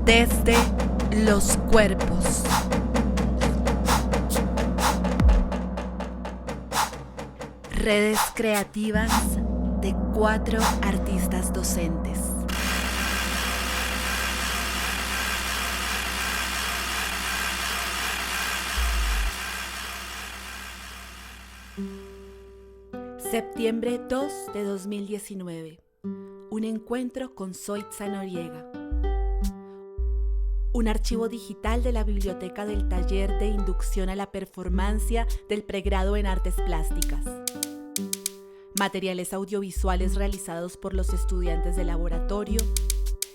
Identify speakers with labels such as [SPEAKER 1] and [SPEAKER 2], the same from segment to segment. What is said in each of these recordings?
[SPEAKER 1] Desde los cuerpos. Redes creativas de 4 artistas docentes. Septiembre 2 de 2019. Un encuentro con Zoitza Noriega. Un archivo digital de la biblioteca del taller de inducción a la performancia del pregrado en artes plásticas. Materiales audiovisuales realizados por los estudiantes de laboratorio,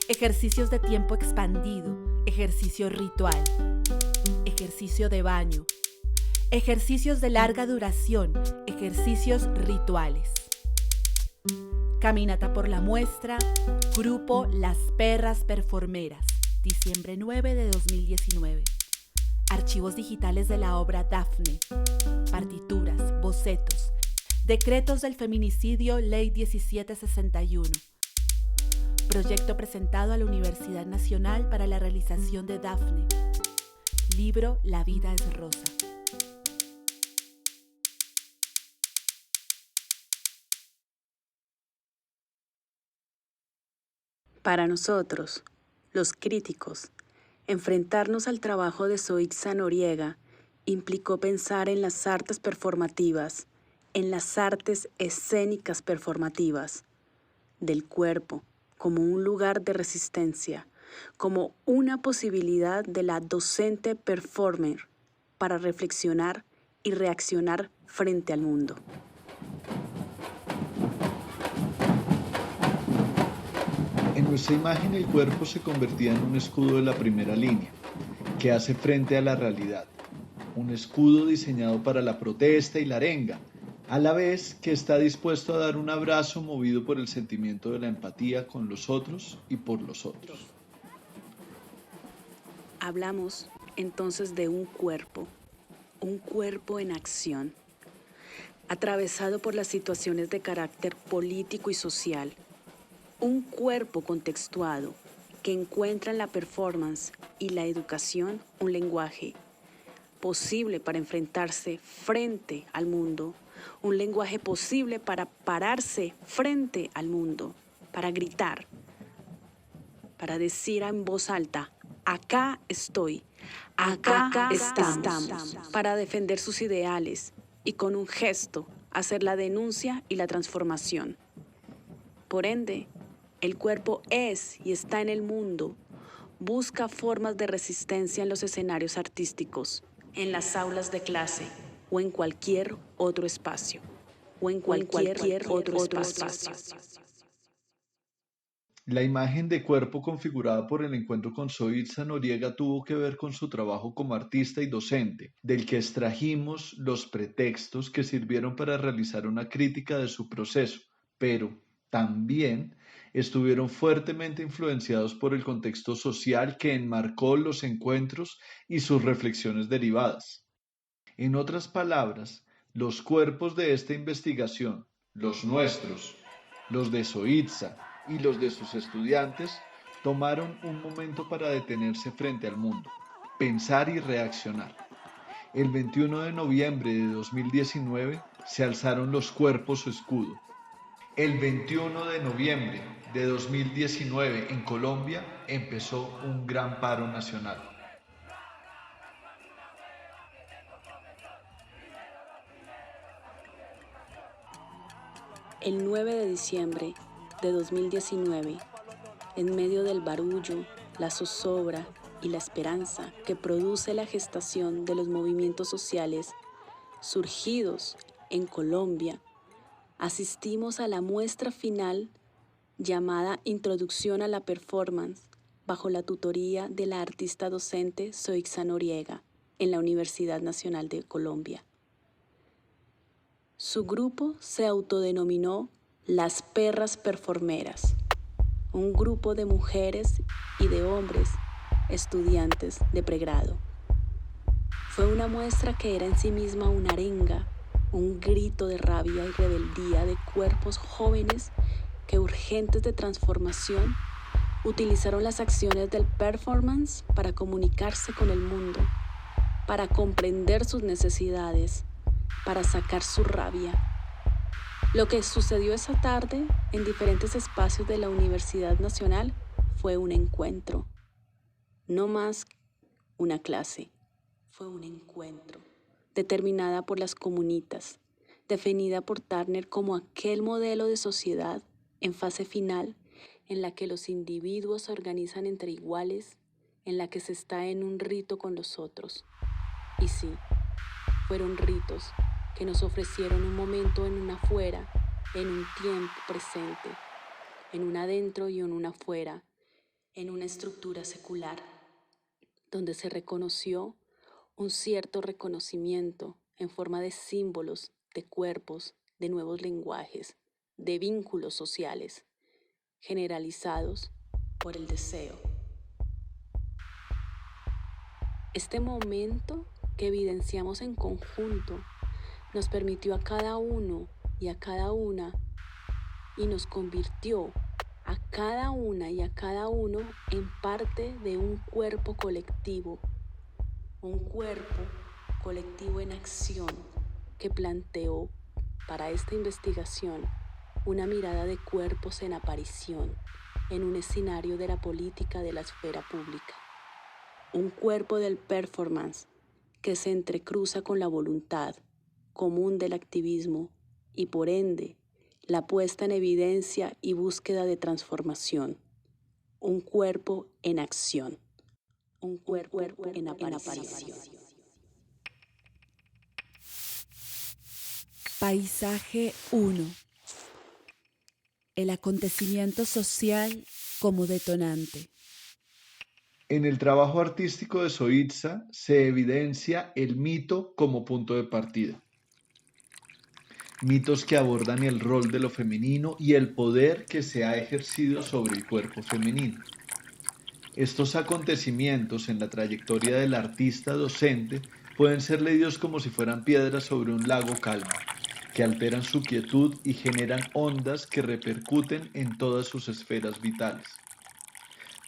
[SPEAKER 1] ejercicios de tiempo expandido, ejercicio ritual, ejercicio de baño, ejercicios de larga duración, ejercicios rituales. Caminata por la muestra, Grupo Las Perras Performeras, diciembre 9 de 2019. Archivos digitales de la obra Dafne, partituras, bocetos, decretos del feminicidio, Ley 1761. Proyecto presentado a la Universidad Nacional para la realización de Dafne. Libro La vida es rosa.
[SPEAKER 2] Para nosotros, los críticos, enfrentarnos al trabajo de Zoitza Noriega implicó pensar en las artes performativas, en las artes escénicas performativas, del cuerpo como un lugar de resistencia, como una posibilidad de la docente performer para reflexionar y reaccionar frente al mundo.
[SPEAKER 3] En nuestra imagen el cuerpo se convertía en un escudo de la primera línea, que hace frente a la realidad. Un escudo diseñado para la protesta y la arenga, a la vez que está dispuesto a dar un abrazo movido por el sentimiento de la empatía con los otros y por los otros.
[SPEAKER 2] Hablamos entonces de un cuerpo en acción, atravesado por las situaciones de carácter político y social. Un cuerpo contextuado que encuentra en la performance y la educación un lenguaje posible para enfrentarse frente al mundo, un lenguaje posible para pararse frente al mundo, para gritar, para decir en voz alta, acá estoy, acá estamos, para defender sus ideales y con un gesto hacer la denuncia y la transformación. Por ende, el cuerpo es y está en el mundo, busca formas de resistencia en los escenarios artísticos, en las aulas de clase o en cualquier otro espacio,
[SPEAKER 3] La imagen de cuerpo configurada por el encuentro con Zoitza Noriega tuvo que ver con su trabajo como artista y docente, del que extrajimos los pretextos que sirvieron para realizar una crítica de su proceso, pero también estuvieron fuertemente influenciados por el contexto social que enmarcó los encuentros y sus reflexiones derivadas. En otras palabras, los cuerpos de esta investigación, los nuestros, los de Zoitza y los de sus estudiantes, tomaron un momento para detenerse frente al mundo, pensar y reaccionar. El 21 de noviembre de 2019 se alzaron los cuerpos escudo. El 21 de noviembre de 2019 en Colombia empezó un gran paro nacional.
[SPEAKER 2] El 9 de diciembre de 2019, en medio del barullo, la zozobra y la esperanza que produce la gestación de los movimientos sociales surgidos en Colombia, asistimos a la muestra final llamada Introducción a la Performance bajo la tutoría de la artista docente Zoitza Noriega en la Universidad Nacional de Colombia. Su grupo se autodenominó Las Perras Performeras, un grupo de mujeres y de hombres estudiantes de pregrado. Fue una muestra que era en sí misma una arenga, un grito de rabia y rebeldía de cuerpos jóvenes que urgentes de transformación utilizaron las acciones del performance para comunicarse con el mundo, para comprender sus necesidades, para sacar su rabia. Lo que sucedió esa tarde en diferentes espacios de la Universidad Nacional fue un encuentro, no más una clase, fue un encuentro, determinada por las comunitas, definida por Turner como aquel modelo de sociedad en fase final en la que los individuos se organizan entre iguales, en la que se está en un rito con los otros. Y sí, fueron ritos que nos ofrecieron un momento en un afuera, en un tiempo presente, en un adentro y en un afuera, en una estructura secular, donde se reconoció un cierto reconocimiento en forma de símbolos, de cuerpos, de nuevos lenguajes, de vínculos sociales, generalizados por el deseo. Este momento que evidenciamos en conjunto nos permitió a cada uno y a cada una y nos convirtió a cada una y a cada uno en parte de un cuerpo colectivo en acción que planteó para esta investigación una mirada de cuerpos en aparición en un escenario de la política de la esfera pública. Un cuerpo del performance que se entrecruza con la voluntad común del activismo y por ende la puesta en evidencia y búsqueda de transformación. Un cuerpo en acción. Un cuerpo en aparición.
[SPEAKER 1] Paisaje 1. El acontecimiento social como detonante.
[SPEAKER 3] En el trabajo artístico de Zoïtza se evidencia el mito como punto de partida. Mitos que abordan el rol de lo femenino y el poder que se ha ejercido sobre el cuerpo femenino. Estos acontecimientos en la trayectoria del artista docente pueden ser leídos como si fueran piedras sobre un lago calmo, que alteran su quietud y generan ondas que repercuten en todas sus esferas vitales.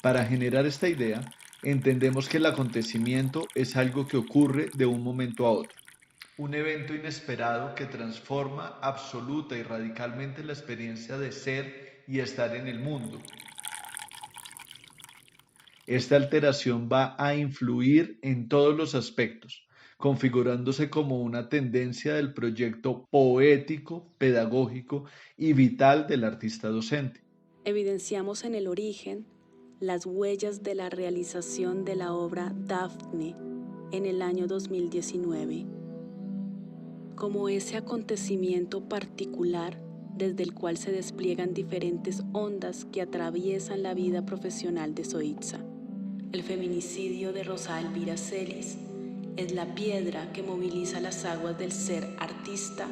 [SPEAKER 3] Para generar esta idea, entendemos que el acontecimiento es algo que ocurre de un momento a otro. Un evento inesperado que transforma absoluta y radicalmente la experiencia de ser y estar en el mundo. Esta alteración va a influir en todos los aspectos, configurándose como una tendencia del proyecto poético, pedagógico y vital del artista docente.
[SPEAKER 2] Evidenciamos en el origen las huellas de la realización de la obra Dafne en el año 2019, como ese acontecimiento particular desde el cual se despliegan diferentes ondas que atraviesan la vida profesional de Zoïtza. El feminicidio de Rosa Elvira Celis es la piedra que moviliza las aguas del ser artista,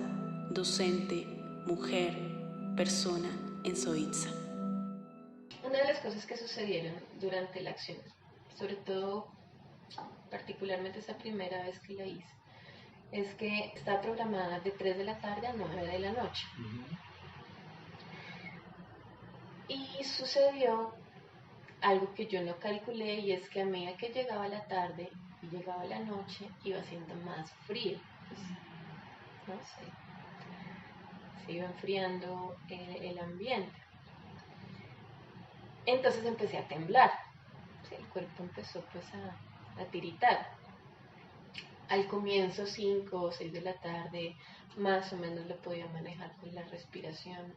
[SPEAKER 2] docente, mujer, persona en Zoïtza.
[SPEAKER 4] Una de las cosas que sucedieron durante la acción, sobre todo particularmente esa primera vez que la hice, es que está programada de 3 de la tarde a 9 de la noche. Y sucedió algo que yo no calculé, y es que a medida que llegaba la tarde y llegaba la noche iba siendo más frío, pues, no sé, se iba enfriando el ambiente. Entonces empecé a temblar, sí, el cuerpo empezó pues a tiritar. Al comienzo 5 o 6 de la tarde más o menos lo podía manejar con la respiración,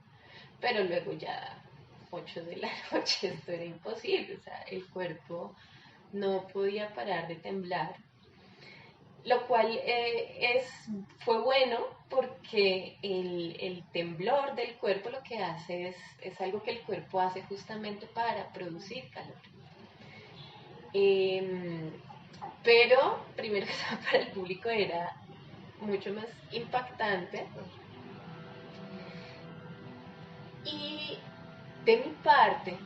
[SPEAKER 4] pero luego ya 8 de la noche esto era imposible, o sea, el cuerpo no podía parar de temblar, lo cual fue bueno porque el temblor del cuerpo lo que hace es algo que el cuerpo hace justamente para producir calor. Pero primero que todo para el público era mucho más impactante, y de mi parte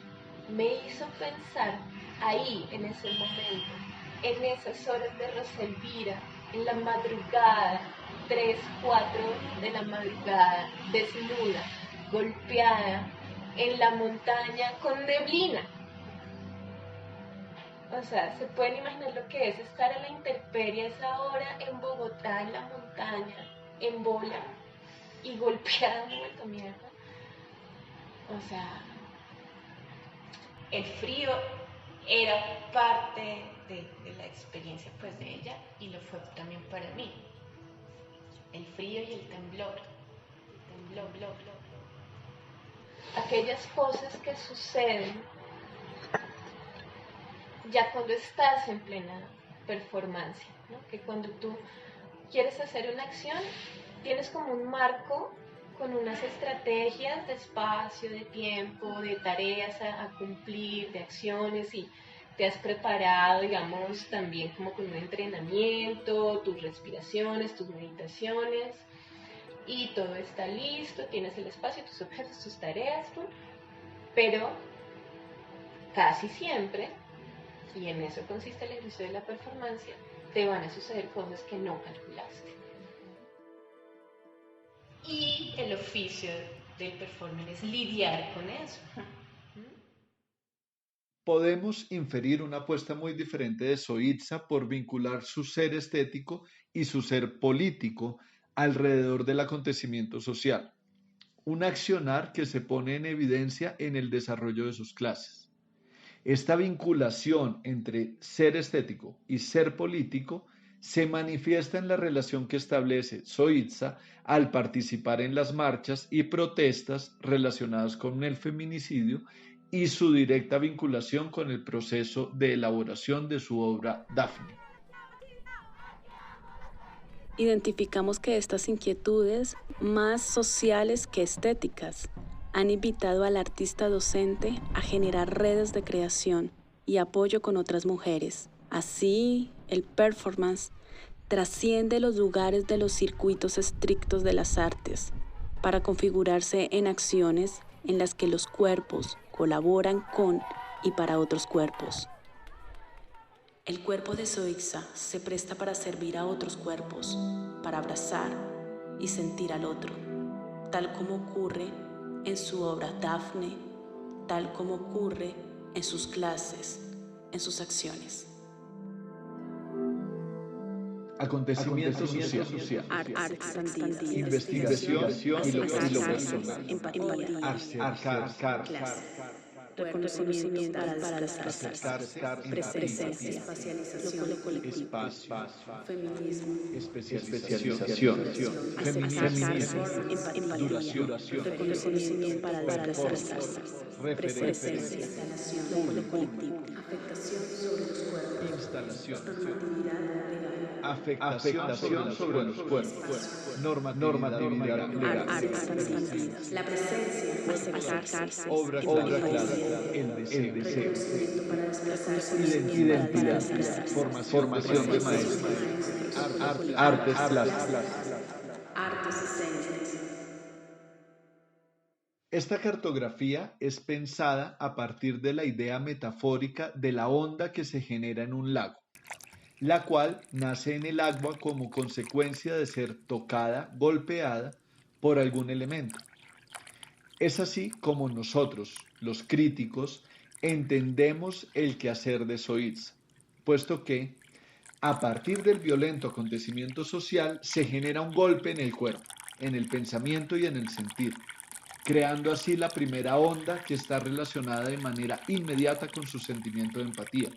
[SPEAKER 4] me hizo pensar ahí en ese momento, en esas horas de Rosa Elvira, en la madrugada, 3, 4 de la madrugada, desnuda, golpeada en la montaña con neblina. O sea, se pueden imaginar lo que es estar a la intemperie a esa hora en Bogotá, en la montaña, en bola y golpeada, vuelta mierda. O sea, el frío era parte de la experiencia pues de ella y lo fue también para mí. El frío y el temblor. Aquellas cosas que suceden ya cuando estás en plena performance, ¿no? Que cuando tú quieres hacer una acción, tienes como un marco con unas estrategias de espacio, de tiempo, de tareas a cumplir, de acciones y te has preparado, digamos, también como con un entrenamiento, tus respiraciones, tus meditaciones y todo está listo, tienes el espacio, tus objetos, tus tareas, ¿no? Pero casi siempre, y en eso consiste la industria de la performance, te van a suceder cosas que no calculaste. Y el oficio del performer es lidiar con eso.
[SPEAKER 3] Podemos inferir una apuesta muy diferente de Soitza por vincular su ser estético y su ser político alrededor del acontecimiento social, un accionar que se pone en evidencia en el desarrollo de sus clases. Esta vinculación entre ser estético y ser político se manifiesta en la relación que establece Soitza al participar en las marchas y protestas relacionadas con el feminicidio y su directa vinculación con el proceso de elaboración de su obra Dafne.
[SPEAKER 2] Identificamos que estas inquietudes, más sociales que estéticas, han invitado al artista docente a generar redes de creación y apoyo con otras mujeres. Así, el performance trasciende los lugares de los circuitos estrictos de las artes para configurarse en acciones en las que los cuerpos colaboran con y para otros cuerpos. El cuerpo de Soitza se presta para servir a otros cuerpos, para abrazar y sentir al otro, tal como ocurre en su obra Dafne, tal como ocurre en sus clases, en sus acciones.
[SPEAKER 3] Acontecimiento social, investigación y lo personal, acercar,
[SPEAKER 2] Reconocimiento para desplazarse, presencia, espacialización,
[SPEAKER 3] espacio,
[SPEAKER 2] feminismo,
[SPEAKER 3] especialización, feminismo, duración,
[SPEAKER 2] reconocimiento para desplazarse, presencia, lo colectivo, afectación sobre los cuerpos,
[SPEAKER 3] instalación,
[SPEAKER 2] afectación
[SPEAKER 3] afectación sobre los cuerpos, normatividad legal,
[SPEAKER 2] la presencia, acercarse,
[SPEAKER 3] obra clara, el deseo, identidad, formación de maestros, artes plásticas.
[SPEAKER 2] artes escénicas.
[SPEAKER 3] Esta cartografía es pensada a partir de la idea metafórica de la onda que se genera en un lago, la cual nace en el agua como consecuencia de ser tocada, golpeada por algún elemento. Es así como nosotros, los críticos, entendemos el quehacer de Soitza, puesto que, a partir del violento acontecimiento social, se genera un golpe en el cuerpo, en el pensamiento y en el sentir, creando así la primera onda que está relacionada de manera inmediata con su sentimiento de empatía,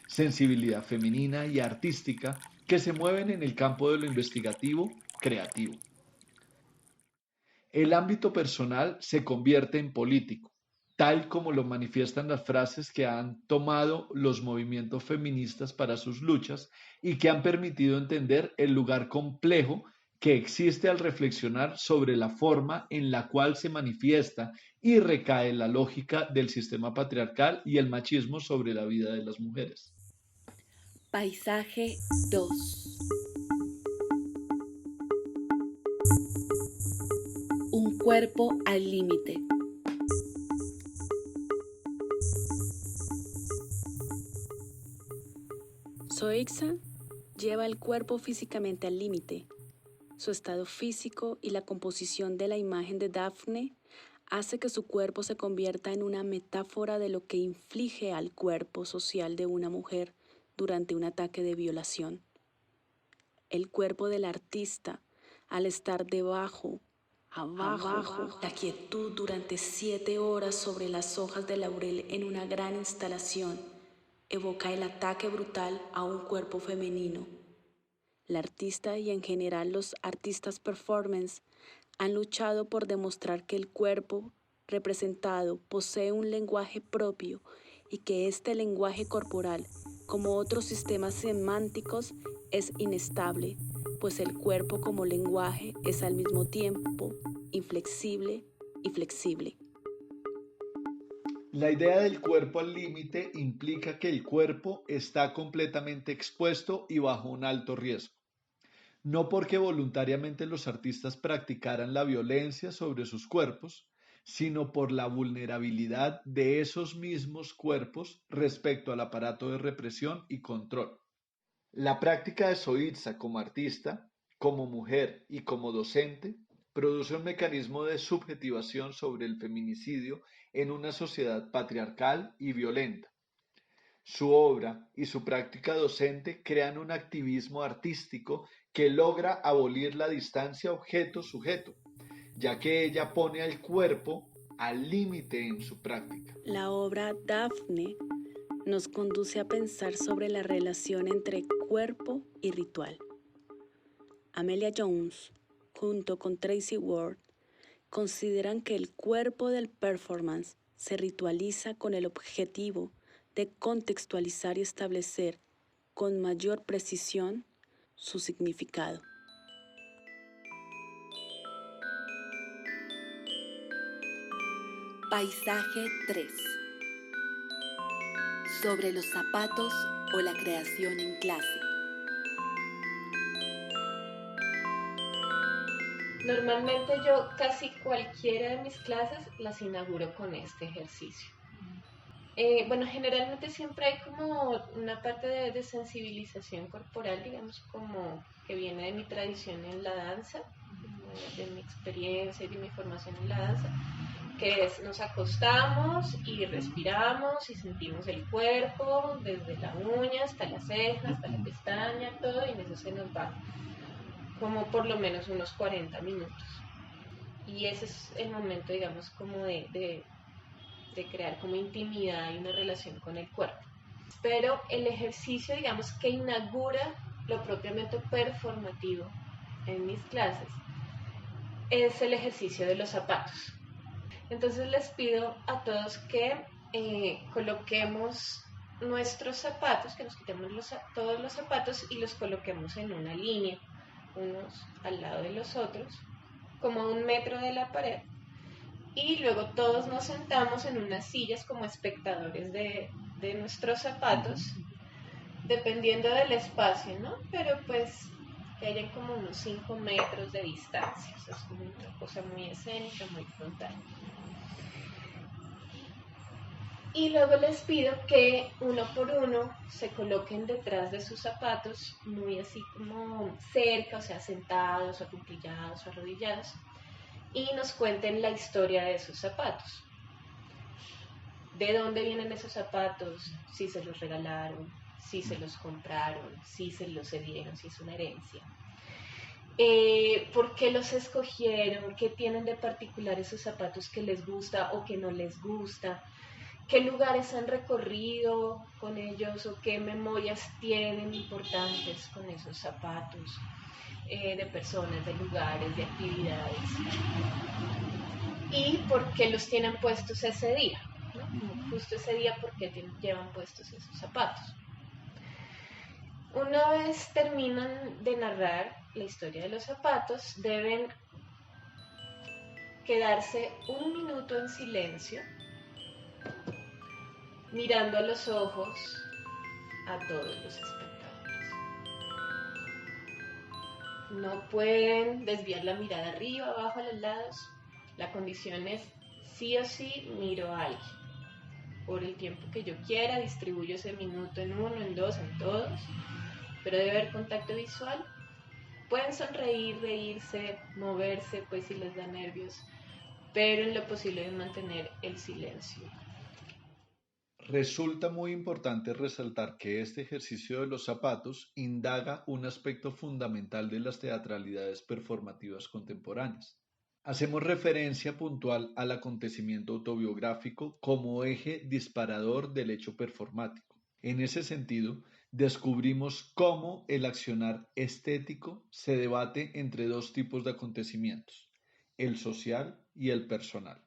[SPEAKER 3] sensibilidad femenina y artística que se mueven en el campo de lo investigativo, creativo. El ámbito personal se convierte en político, tal como lo manifiestan las frases que han tomado los movimientos feministas para sus luchas y que han permitido entender el lugar complejo que existe al reflexionar sobre la forma en la cual se manifiesta y recae la lógica del sistema patriarcal y el machismo sobre la vida de las mujeres.
[SPEAKER 1] Paisaje 2. Un cuerpo al límite.
[SPEAKER 2] Soitza lleva el cuerpo físicamente al límite. Su estado físico y la composición de la imagen de Dafne hace que su cuerpo se convierta en una metáfora de lo que inflige al cuerpo social de una mujer durante un ataque de violación. El cuerpo del artista, al estar abajo, la quietud durante 7 horas sobre las hojas de laurel en una gran instalación, evoca el ataque brutal a un cuerpo femenino. La artista y en general los artistas performance han luchado por demostrar que el cuerpo representado posee un lenguaje propio y que este lenguaje corporal, como otros sistemas semánticos, es inestable, pues el cuerpo como lenguaje es al mismo tiempo inflexible y flexible.
[SPEAKER 3] La idea del cuerpo al límite implica que el cuerpo está completamente expuesto y bajo un alto riesgo. No porque voluntariamente los artistas practicaran la violencia sobre sus cuerpos, sino por la vulnerabilidad de esos mismos cuerpos respecto al aparato de represión y control. La práctica de Soitza como artista, como mujer y como docente produce un mecanismo de subjetivación sobre el feminicidio en una sociedad patriarcal y violenta. Su obra y su práctica docente crean un activismo artístico que logra abolir la distancia objeto-sujeto, ya que ella pone al cuerpo al límite en su práctica.
[SPEAKER 2] La obra Dafne nos conduce a pensar sobre la relación entre cuerpo y ritual. Amelia Jones, junto con Tracy Ward, consideran que el cuerpo del performance se ritualiza con el objetivo de contextualizar y establecer con mayor precisión su significado.
[SPEAKER 1] Paisaje 3. Sobre los zapatos o la creación en clase.
[SPEAKER 4] Normalmente yo casi cualquiera de mis clases las inauguro con este ejercicio. Bueno, generalmente siempre hay como una parte de sensibilización corporal, digamos, como que viene de mi tradición en la danza, de mi experiencia y de mi formación en la danza, que es nos acostamos y respiramos y sentimos el cuerpo, desde la uña hasta la ceja, hasta la pestaña, todo, y en eso se nos va como por lo menos unos 40 minutos. Y ese es el momento, digamos, como de crear como intimidad y una relación con el cuerpo. Pero el ejercicio, digamos, que inaugura lo propiamente performativo en mis clases es el ejercicio de los zapatos. Entonces les pido a todos que coloquemos nuestros zapatos, que nos quitemos todos los zapatos y los coloquemos en una línea, unos al lado de los otros, como a 1 metro de la pared. Y luego todos nos sentamos en unas sillas como espectadores de nuestros zapatos, dependiendo del espacio, ¿no? Pero pues que hayan como unos 5 metros de distancia, o sea, es como una cosa muy escénica, muy frontal. Y luego les pido que uno por uno se coloquen detrás de sus zapatos, muy así como cerca, o sea, sentados, o apuntillados, o arrodillados, y nos cuenten la historia de esos zapatos. ¿De dónde vienen esos zapatos? Si se los regalaron, si se los compraron, si se los cedieron, si es una herencia. ¿Por qué los escogieron? ¿Qué tienen de particular esos zapatos que les gusta o que no les gusta? ¿Qué lugares han recorrido con ellos o qué memorias tienen importantes con esos zapatos? De personas, de lugares, de actividades. ¿Y por qué los tienen puestos ese día? ¿No? Justo ese día, ¿por qué llevan puestos esos zapatos? Una vez terminan de narrar la historia de los zapatos, deben quedarse 1 minuto en silencio, mirando a los ojos a todos los espectadores. No pueden desviar la mirada arriba, abajo, a los lados. La condición es sí o sí miro a alguien. Por el tiempo que yo quiera, distribuyo ese minuto en 1, en 2, en todos. Pero debe haber contacto visual. Pueden sonreír, reírse, moverse, pues si les da nervios. pero en lo posible de mantener el silencio.
[SPEAKER 3] Resulta muy importante resaltar que este ejercicio de los zapatos indaga un aspecto fundamental de las teatralidades performativas contemporáneas. Hacemos referencia puntual al acontecimiento autobiográfico como eje disparador del hecho performático. En ese sentido, descubrimos cómo el accionar estético se debate entre dos tipos de acontecimientos, el social y el personal.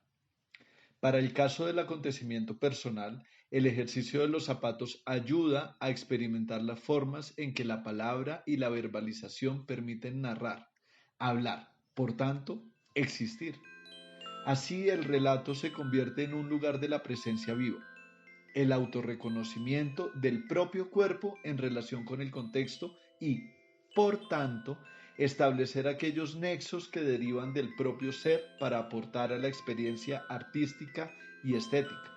[SPEAKER 3] Para el caso del acontecimiento personal, el ejercicio de los zapatos ayuda a experimentar las formas en que la palabra y la verbalización permiten narrar, hablar, por tanto, existir. Así el relato se convierte en un lugar de la presencia viva, el autorreconocimiento del propio cuerpo en relación con el contexto y, por tanto, establecer aquellos nexos que derivan del propio ser para aportar a la experiencia artística y estética.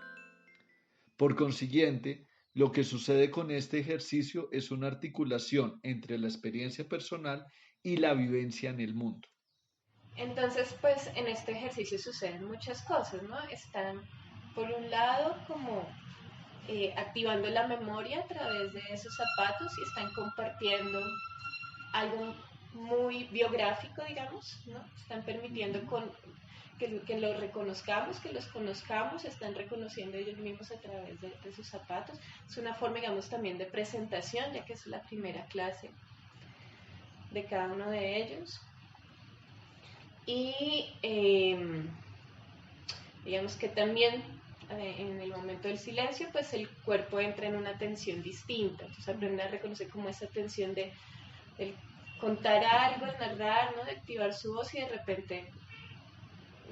[SPEAKER 3] Por consiguiente, lo que sucede con este ejercicio es una articulación entre la experiencia personal y la vivencia en el mundo.
[SPEAKER 4] Entonces, pues en este ejercicio suceden muchas cosas, ¿no? Están, por un lado, como activando la memoria a través de esos zapatos y están compartiendo algo muy biográfico, digamos, ¿no? Están permitiendo que lo reconozcamos, que los conozcamos, están reconociendo ellos mismos a través de sus zapatos. Es una forma, digamos, también de presentación, ya que es la primera clase de cada uno de ellos. Y digamos que también en el momento del silencio, pues el cuerpo entra en una tensión distinta. Entonces aprende a reconocer como esa tensión de contar algo, de narrar, ¿no? De activar su voz y de repente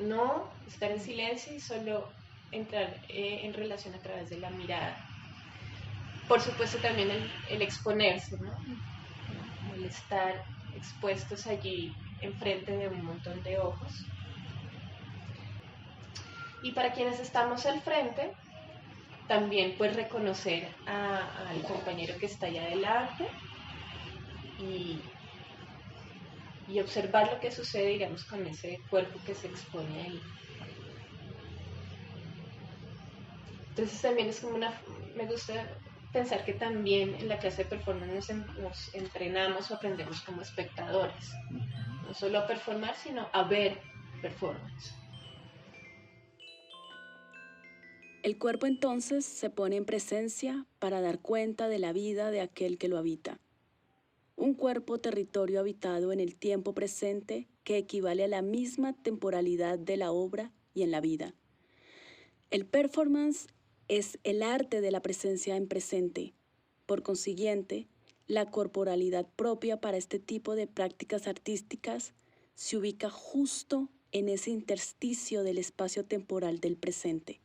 [SPEAKER 4] no estar en silencio y solo entrar en relación a través de la mirada. Por supuesto también el exponerse, ¿no? El estar expuestos allí enfrente de un montón de ojos. Y para quienes estamos al frente, también pues reconocer al compañero que está allá adelante y observar lo que sucede, digamos, con ese cuerpo que se expone ahí. Entonces también es como me gusta pensar que también en la clase de performance nos entrenamos o aprendemos como espectadores, no solo a performar, sino a ver performance.
[SPEAKER 1] El cuerpo entonces se pone en presencia para dar cuenta de la vida de aquel que lo habita. Un cuerpo territorio habitado en el tiempo presente que equivale a la misma temporalidad de la obra y en la vida. El performance es el arte de la presencia en presente. Por consiguiente, la corporalidad propia para este tipo de prácticas artísticas se ubica justo en ese intersticio del espacio temporal del presente.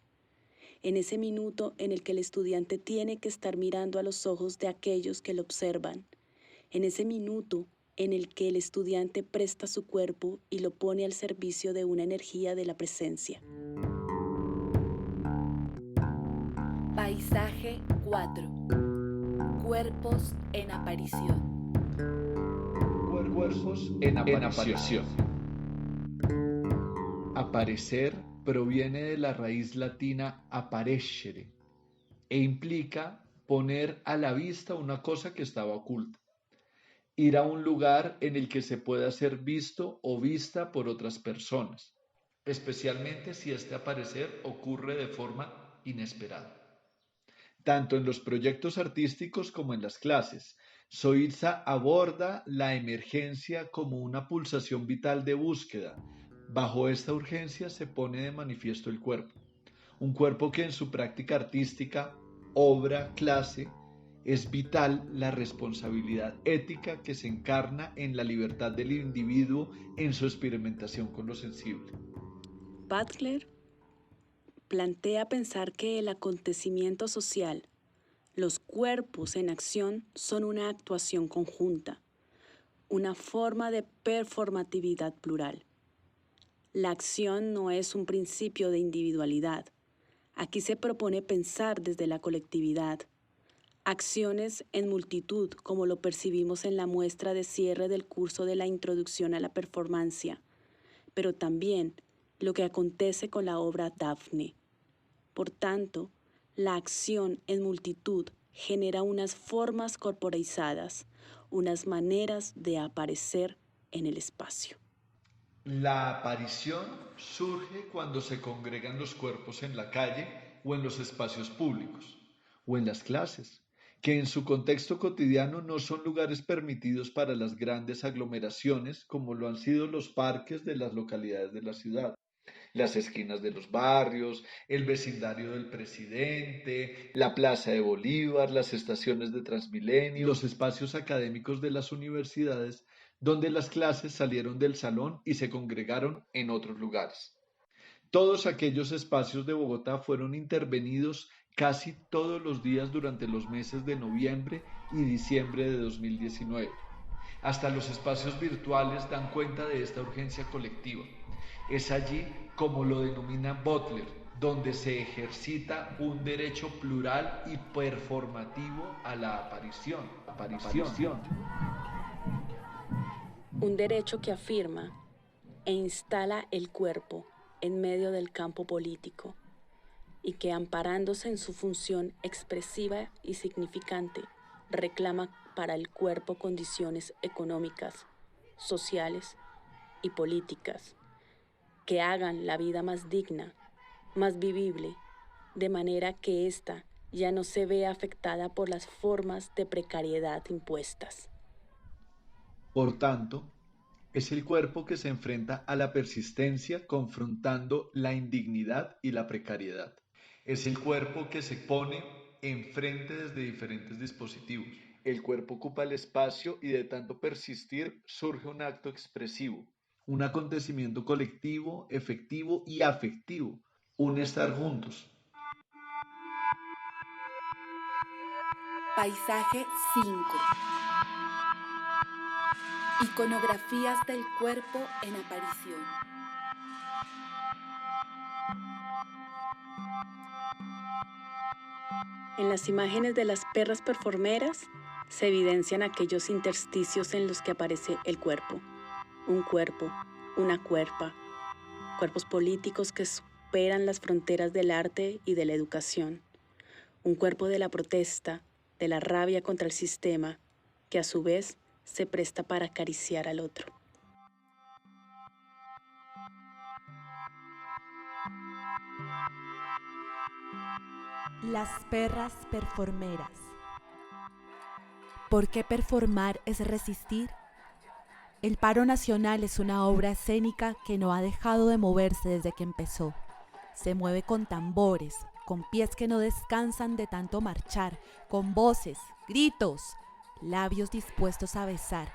[SPEAKER 1] En ese minuto en el que el estudiante tiene que estar mirando a los ojos de aquellos que lo observan, en ese minuto en el que el estudiante presta su cuerpo y lo pone al servicio de una energía de la presencia. Paisaje 4. Cuerpos en aparición.
[SPEAKER 3] Cuerpos en aparición. Aparecer proviene de la raíz latina apparecere e implica poner a la vista una cosa que estaba oculta. Ir a un lugar en el que se pueda ser visto o vista por otras personas, especialmente si este aparecer ocurre de forma inesperada. Tanto en los proyectos artísticos como en las clases, Soitza aborda la emergencia como una pulsación vital de búsqueda. Bajo esta urgencia se pone de manifiesto el cuerpo, un cuerpo que en su práctica artística, obra, clase, es vital la responsabilidad ética que se encarna en la libertad del individuo en su experimentación con lo sensible.
[SPEAKER 1] Butler plantea pensar que el acontecimiento social, los cuerpos en acción, son una actuación conjunta, una forma de performatividad plural. La acción no es un principio de individualidad. Aquí se propone pensar desde la colectividad. Acciones en multitud, como lo percibimos en la muestra de cierre del curso de la introducción a la performancia, pero también
[SPEAKER 2] lo que acontece con la obra Dafne. Por tanto, la acción en multitud genera unas formas corporalizadas, unas maneras de aparecer en el espacio.
[SPEAKER 3] La aparición surge cuando se congregan los cuerpos en la calle o en los espacios públicos o en las clases, que en su contexto cotidiano no son lugares permitidos para las grandes aglomeraciones como lo han sido los parques de las localidades de la ciudad, las esquinas de los barrios, el vecindario del presidente, la Plaza de Bolívar, las estaciones de Transmilenio, los espacios académicos de las universidades, donde las clases salieron del salón y se congregaron en otros lugares. Todos aquellos espacios de Bogotá fueron intervenidos casi todos los días durante los meses de noviembre y diciembre de 2019. Hasta los espacios virtuales dan cuenta de esta urgencia colectiva. Es allí, como lo denomina Butler, donde se ejercita un derecho plural y performativo a la aparición.
[SPEAKER 2] Un derecho que afirma e instala el cuerpo en medio del campo político y que, amparándose en su función expresiva y significante, reclama para el cuerpo condiciones económicas, sociales y políticas que hagan la vida más digna, más vivible, de manera que ésta ya no se vea afectada por las formas de precariedad impuestas.
[SPEAKER 3] Por tanto, es el cuerpo que se enfrenta a la persistencia confrontando la indignidad y la precariedad. Es el cuerpo que se pone enfrente desde diferentes dispositivos. El cuerpo ocupa el espacio y de tanto persistir surge un acto expresivo, un acontecimiento colectivo, efectivo y afectivo, un estar juntos.
[SPEAKER 1] Paisaje 5. Iconografías del cuerpo en aparición.
[SPEAKER 2] En las imágenes de las perras performeras se evidencian aquellos intersticios en los que aparece el cuerpo. Un cuerpo, una cuerpa, cuerpos políticos que superan las fronteras del arte y de la educación. Un cuerpo de la protesta, de la rabia contra el sistema, que a su vez se presta para acariciar al otro.
[SPEAKER 1] Las perras performeras. ¿Por qué performar es resistir? El paro nacional es una obra escénica que no ha dejado de moverse desde que empezó. Se mueve con tambores, con pies que no descansan de tanto marchar, con voces, gritos, labios dispuestos a besar,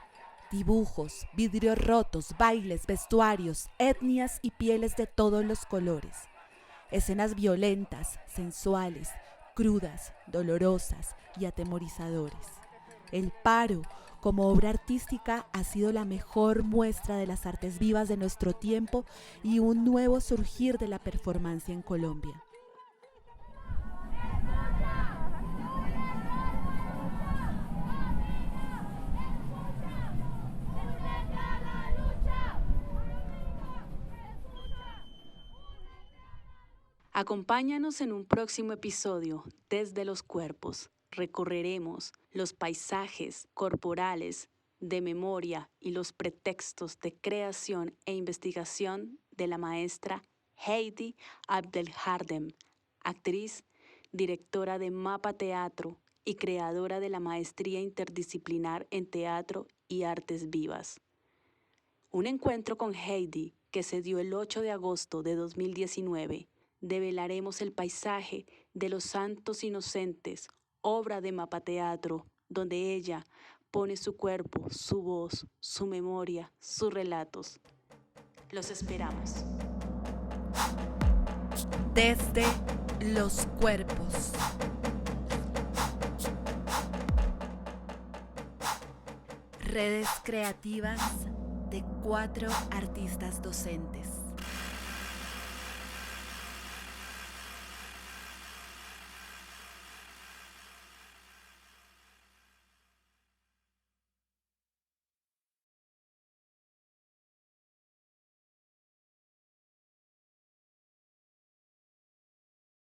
[SPEAKER 1] dibujos, vidrios rotos, bailes, vestuarios, etnias y pieles de todos los colores. Escenas violentas, sensuales, crudas, dolorosas y atemorizadores. El paro, como obra artística, ha sido la mejor muestra de las artes vivas de nuestro tiempo y un nuevo surgir de la performance en Colombia.
[SPEAKER 2] Acompáñanos en un próximo episodio Desde los Cuerpos. Recorreremos los paisajes corporales de memoria y los pretextos de creación e investigación de la maestra Heidi Abdelhardem, actriz, directora de Mapa Teatro y creadora de la Maestría Interdisciplinar en Teatro y Artes Vivas. Un encuentro con Heidi que se dio el 8 de agosto de 2019. Develaremos el paisaje de Los Santos Inocentes, obra de Mapa Teatro, donde ella pone su cuerpo, su voz, su memoria, sus relatos. Los esperamos.
[SPEAKER 1] Desde los cuerpos. Redes creativas de 4 artistas docentes.